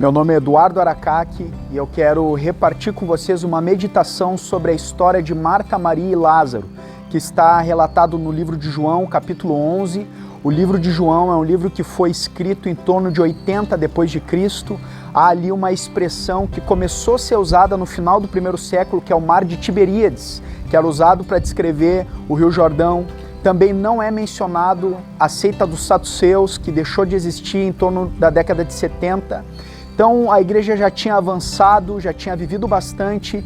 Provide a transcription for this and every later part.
Meu nome é Eduardo Aracaki e eu quero repartir com vocês uma meditação sobre a história de Marta, Maria e Lázaro, que está relatado no livro de João, capítulo 11. O livro de João é um livro que foi escrito em torno de 80 depois de Cristo. Há ali uma expressão que começou a ser usada no final do primeiro século, que é o Mar de Tiberíades, que era usado para descrever o Rio Jordão. Também não é mencionado a seita dos saduceus, que deixou de existir em torno da década de 70. Então a igreja já tinha avançado, já tinha vivido bastante,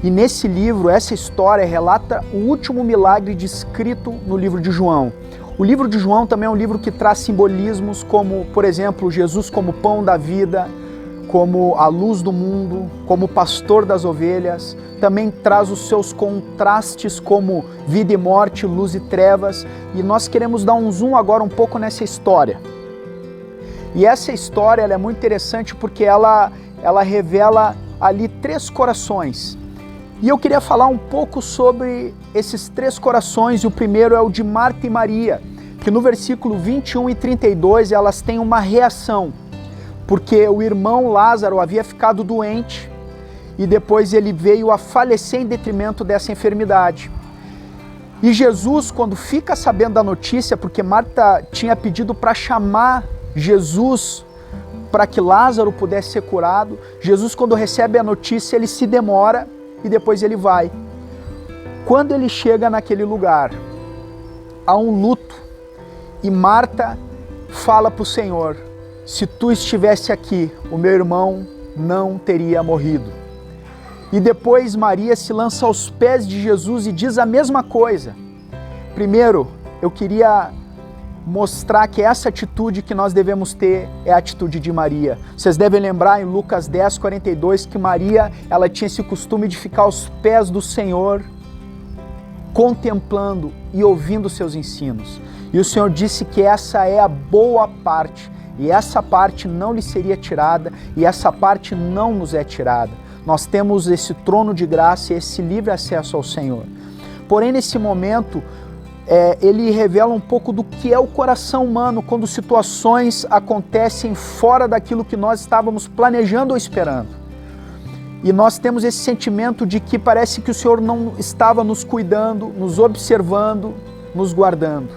e nesse livro, essa história relata o último milagre descrito no livro de João. O livro de João também é um livro que traz simbolismos como, por exemplo, Jesus como pão da vida, como a luz do mundo, como pastor das ovelhas. Também traz os seus contrastes como vida e morte, luz e trevas. E nós queremos dar um zoom agora um pouco nessa história. E essa história ela é muito interessante porque ela revela ali três corações. E eu queria falar um pouco sobre esses três corações, e o primeiro é o de Marta e Maria, que no versículo 21 e 32 elas têm uma reação, porque o irmão Lázaro havia ficado doente e depois ele veio a falecer em detrimento dessa enfermidade. E Jesus, quando fica sabendo da notícia, porque Marta tinha pedido para chamar Jesus para que Lázaro pudesse ser curado, Jesus, quando recebe a notícia, ele se demora e depois ele vai. Quando ele chega naquele lugar, há um luto, e Marta fala para o Senhor: se tu estivesse aqui, o meu irmão não teria morrido. E depois Maria se lança aos pés de Jesus e diz a mesma coisa. Primeiro, eu queria mostrar que essa atitude que nós devemos ter é a atitude de Maria. Vocês devem lembrar em Lucas 10, 42, que Maria, ela tinha esse costume de ficar aos pés do Senhor, contemplando e ouvindo seus ensinos. E o Senhor disse que essa é a boa parte, e essa parte não lhe seria tirada, e essa parte não nos é tirada. Nós temos esse trono de graça e esse livre acesso ao Senhor. Porém, nesse momento, ele revela um pouco do que é o coração humano quando situações acontecem fora daquilo que nós estávamos planejando ou esperando. E nós temos esse sentimento de que parece que o Senhor não estava nos cuidando, nos observando, nos guardando.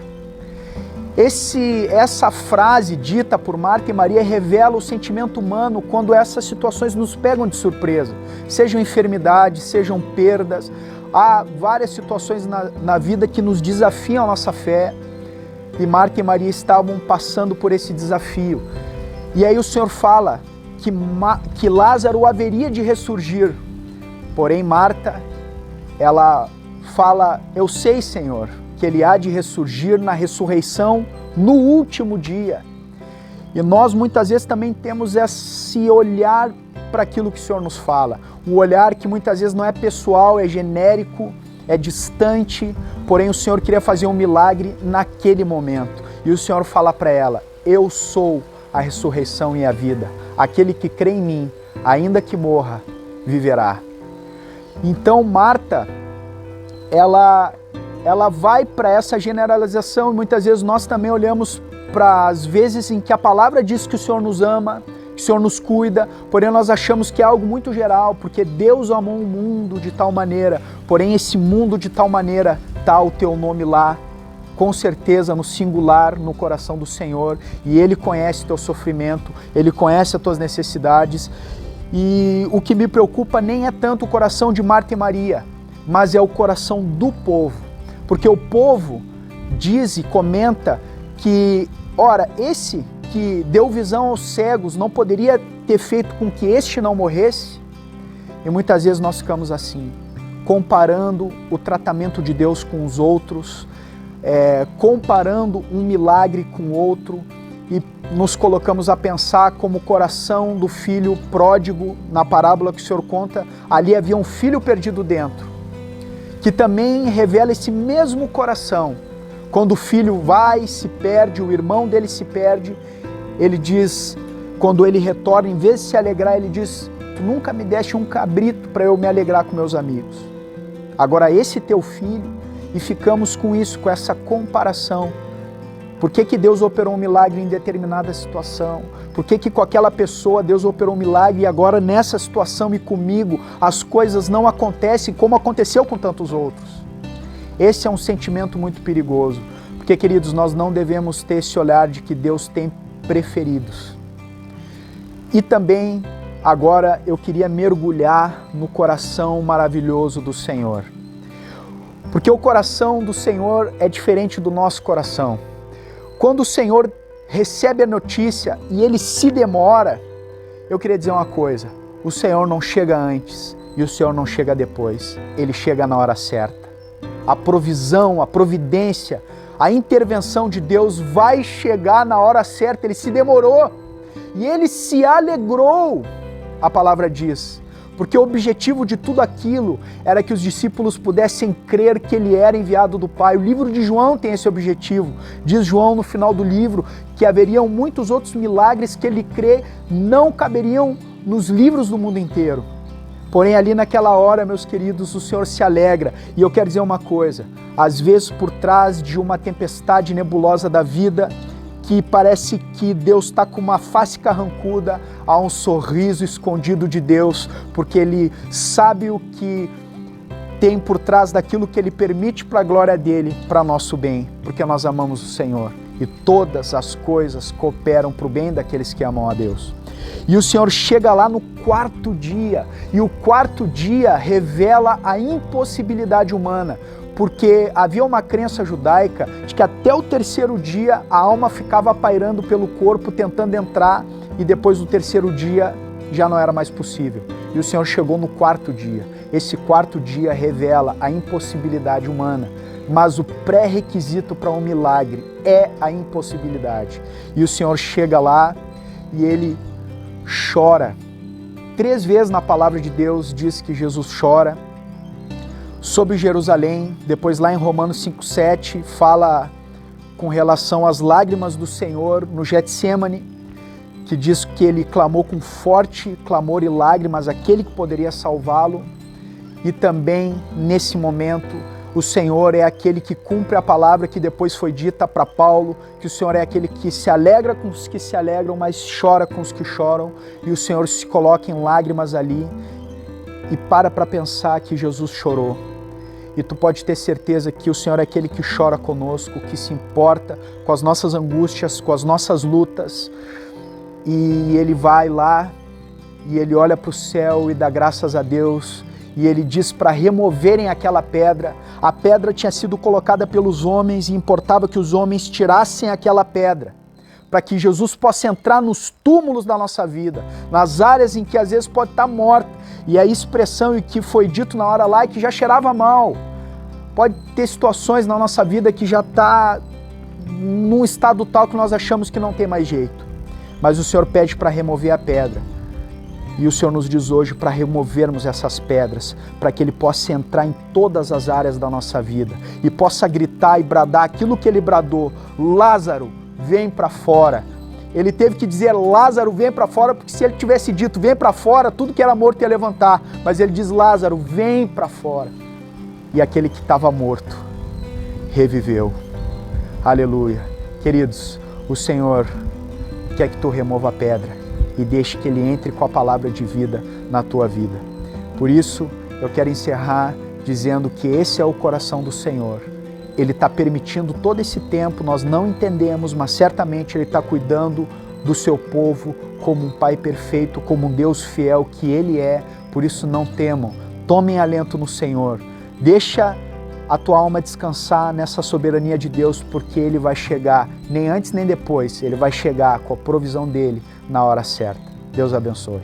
Essa frase dita por Marta e Maria revela o sentimento humano quando essas situações nos pegam de surpresa. Sejam enfermidades, sejam perdas. Há várias situações na vida que nos desafiam a nossa fé, e Marta e Maria estavam passando por esse desafio. E aí o Senhor fala que Lázaro haveria de ressurgir. Porém Marta, ela fala: eu sei, Senhor, que ele há de ressurgir na ressurreição no último dia. E nós muitas vezes também temos esse olhar para aquilo que o Senhor nos fala. Um olhar que muitas vezes não é pessoal, é genérico, é distante, porém o Senhor queria fazer um milagre naquele momento. E o Senhor fala para ela: eu sou a ressurreição e a vida. Aquele que crê em mim, ainda que morra, viverá. Então Marta, ela vai para essa generalização, e muitas vezes nós também olhamos para as vezes em que a palavra diz que o Senhor nos ama, que o Senhor nos cuida, porém nós achamos que é algo muito geral, porque Deus amou o mundo de tal maneira, porém esse mundo de tal maneira está o teu nome lá, com certeza no singular, no coração do Senhor, e Ele conhece o teu sofrimento, Ele conhece as tuas necessidades, e o que me preocupa nem é tanto o coração de Marta e Maria, mas é o coração do povo, porque o povo diz e comenta que, ora, esse que deu visão aos cegos não poderia ter feito com que este não morresse? E muitas vezes nós ficamos assim, comparando o tratamento de Deus com os outros, comparando um milagre com outro, e nos colocamos a pensar como o coração do filho pródigo, na parábola que o Senhor conta. Ali havia um filho perdido dentro, que também revela esse mesmo coração. Quando o filho vai, se perde, o irmão dele se perde, ele diz, quando ele retorna, em vez de se alegrar, ele diz: tu nunca me deste um cabrito para eu me alegrar com meus amigos. Agora esse teu filho, e ficamos com isso, com essa comparação. Por que Deus operou um milagre em determinada situação? Por que com aquela pessoa Deus operou um milagre e agora nessa situação e comigo as coisas não acontecem como aconteceu com tantos outros? Esse é um sentimento muito perigoso, porque, queridos, nós não devemos ter esse olhar de que Deus tem preferidos. E também, agora, eu queria mergulhar no coração maravilhoso do Senhor. Porque o coração do Senhor é diferente do nosso coração. Quando o Senhor recebe a notícia e ele se demora, eu queria dizer uma coisa: o Senhor não chega antes e o Senhor não chega depois, ele chega na hora certa. A provisão, a providência, a intervenção de Deus vai chegar na hora certa. Ele se demorou e ele se alegrou, a palavra diz, porque o objetivo de tudo aquilo era que os discípulos pudessem crer que ele era enviado do Pai. O livro de João tem esse objetivo. Diz João no final do livro que haveriam muitos outros milagres que ele crê não caberiam nos livros do mundo inteiro. Porém, ali naquela hora, meus queridos, o Senhor se alegra. E eu quero dizer uma coisa: às vezes por trás de uma tempestade nebulosa da vida, que parece que Deus está com uma face carrancuda, há um sorriso escondido de Deus, porque Ele sabe o que tem por trás daquilo que Ele permite para a glória dEle, para nosso bem, porque nós amamos o Senhor. E todas as coisas cooperam para o bem daqueles que amam a Deus. E o Senhor chega lá no quarto dia, e o quarto dia revela a impossibilidade humana, porque havia uma crença judaica de que até o terceiro dia a alma ficava pairando pelo corpo, tentando entrar, e depois do terceiro dia já não era mais possível. E o Senhor chegou no quarto dia. Esse quarto dia revela a impossibilidade humana, mas o pré-requisito para um milagre é a impossibilidade. E o Senhor chega lá e ele chora. 3 vezes na palavra de Deus diz que Jesus chora sobre Jerusalém. Depois lá em Romanos 5,7 fala com relação às lágrimas do Senhor no Getsêmani, que diz que ele clamou com forte clamor e lágrimas aquele que poderia salvá-lo. E também nesse momento o Senhor é aquele que cumpre a palavra que depois foi dita para Paulo, que o Senhor é aquele que se alegra com os que se alegram, mas chora com os que choram, e o Senhor se coloca em lágrimas ali e para pensar que Jesus chorou. E tu pode ter certeza que o Senhor é aquele que chora conosco, que se importa com as nossas angústias, com as nossas lutas, e Ele vai lá e Ele olha para o céu e dá graças a Deus, e Ele diz para removerem aquela pedra. A pedra tinha sido colocada pelos homens e importava que os homens tirassem aquela pedra, para que Jesus possa entrar nos túmulos da nossa vida, nas áreas em que às vezes pode estar morta. E a expressão que foi dito na hora lá é que já cheirava mal. Pode ter situações na nossa vida que já está num estado tal que nós achamos que não tem mais jeito. Mas o Senhor pede para remover a pedra. E o Senhor nos diz hoje para removermos essas pedras, para que Ele possa entrar em todas as áreas da nossa vida e possa gritar e bradar aquilo que Ele bradou: Lázaro, vem para fora. Ele teve que dizer: Lázaro, vem para fora, porque se ele tivesse dito vem para fora, tudo que era morto ia levantar. Mas ele diz: Lázaro, vem para fora. E aquele que estava morto reviveu. Aleluia. Queridos, o Senhor quer que tu remova a pedra e deixe que Ele entre com a palavra de vida na tua vida. Por isso, eu quero encerrar dizendo que esse é o coração do Senhor. Ele está permitindo todo esse tempo, nós não entendemos, mas certamente Ele está cuidando do seu povo como um Pai perfeito, como um Deus fiel que Ele é. Por isso não temam, tomem alento no Senhor, deixa a tua alma descansar nessa soberania de Deus, porque Ele vai chegar, nem antes nem depois, Ele vai chegar com a provisão dEle na hora certa. Deus abençoe.